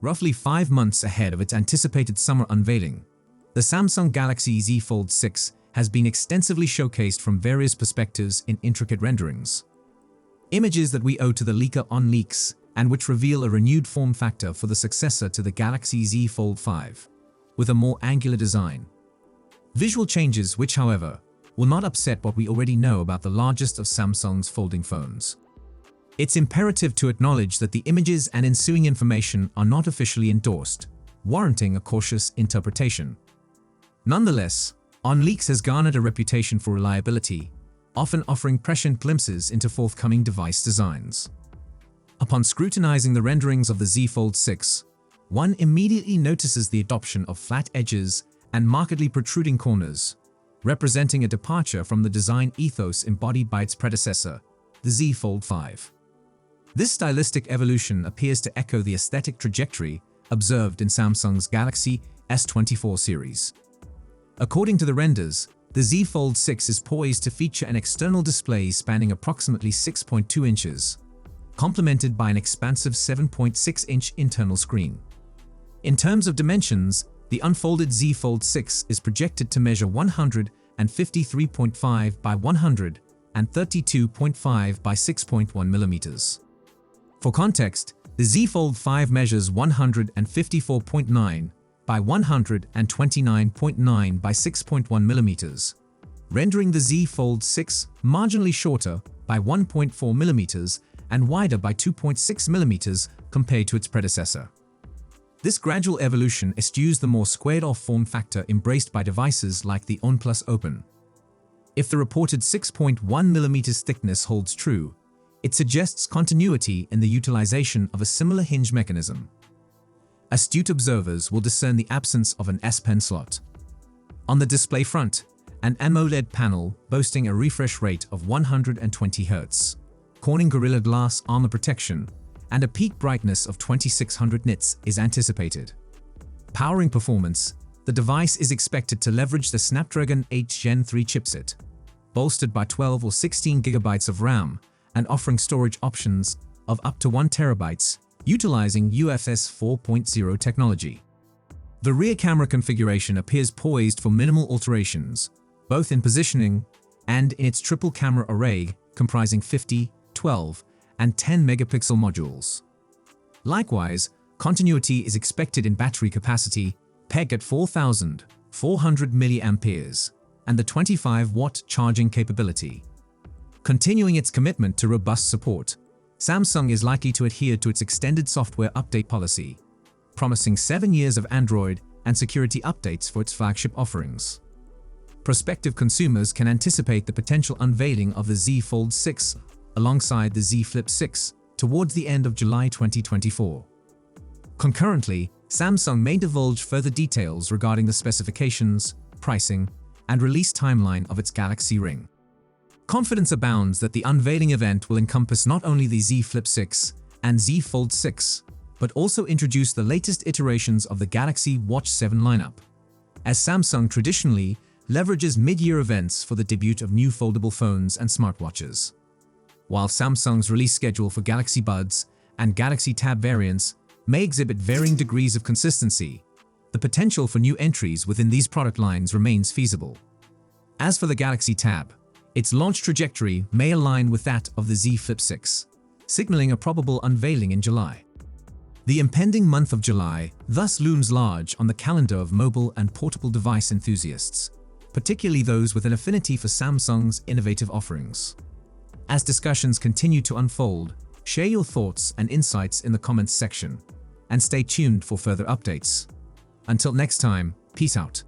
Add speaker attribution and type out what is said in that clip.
Speaker 1: roughly 5 months ahead of its anticipated summer unveiling. The Samsung Galaxy Z Fold 6 has been extensively showcased from various perspectives in intricate renderings. Images that we owe to the leaker OnLeaks and which reveal a renewed form factor for the successor to the Galaxy Z Fold 5, with a more angular design. Visual changes which, however, will not upset what we already know about the largest of Samsung's folding phones. It's imperative to acknowledge that the images and ensuing information are not officially endorsed, warranting a cautious interpretation. Nonetheless, OnLeaks has garnered a reputation for reliability, often offering prescient glimpses into forthcoming device designs. Upon scrutinizing the renderings of the Z Fold 6, one immediately notices the adoption of flat edges and markedly protruding corners, representing a departure from the design ethos embodied by its predecessor, the Z Fold 5. This stylistic evolution appears to echo the aesthetic trajectory observed in Samsung's Galaxy S24 series. According to the renders, the Z Fold 6 is poised to feature an external display spanning approximately 6.2 inches, complemented by an expansive 7.6-inch internal screen. In terms of dimensions, the unfolded Z Fold 6 is projected to measure 153.5 by 132.5 by 6.1 millimeters. For context, the Z Fold 5 measures 154.9 by 129.9 by 6.1 millimeters, rendering the Z Fold 6 marginally shorter by 1.4 millimeters and wider by 2.6 millimeters compared to its predecessor. This gradual evolution eschews the more squared-off form factor embraced by devices like the OnePlus Open. If the reported 6.1 mm thickness holds true, it suggests continuity in the utilization of a similar hinge mechanism. Astute observers will discern the absence of an S Pen slot. On the display front, an AMOLED panel boasting a refresh rate of 120 Hz, Corning Gorilla Glass armor protection, and a peak brightness of 2600 nits is anticipated. Powering performance, the device is expected to leverage the Snapdragon 8 Gen 3 chipset, bolstered by 12 or 16 GB of RAM and offering storage options of up to 1 TB, utilizing UFS 4.0 technology. The rear camera configuration appears poised for minimal alterations, both in positioning and in its triple camera array comprising 50, 12, and 10 megapixel modules. Likewise, continuity is expected in battery capacity, pegged at 4,400 mAh, and the 25-watt charging capability. Continuing its commitment to robust support, Samsung is likely to adhere to its extended software update policy, promising 7 years of Android and security updates for its flagship offerings. Prospective consumers can anticipate the potential unveiling of the Z Fold 6 alongside the Z Flip 6 towards the end of July 2024. Concurrently, Samsung may divulge further details regarding the specifications, pricing, and release timeline of its Galaxy Ring. Confidence abounds that the unveiling event will encompass not only the Z Flip 6 and Z Fold 6, but also introduce the latest iterations of the Galaxy Watch 7 lineup, as Samsung traditionally leverages mid-year events for the debut of new foldable phones and smartwatches. While Samsung's release schedule for Galaxy Buds and Galaxy Tab variants may exhibit varying degrees of consistency, the potential for new entries within these product lines remains feasible. As for the Galaxy Tab, its launch trajectory may align with that of the Z Flip 6, signaling a probable unveiling in July. The impending month of July thus looms large on the calendar of mobile and portable device enthusiasts, particularly those with an affinity for Samsung's innovative offerings. As discussions continue to unfold, share your thoughts and insights in the comments section, and stay tuned for further updates. Until next time, peace out.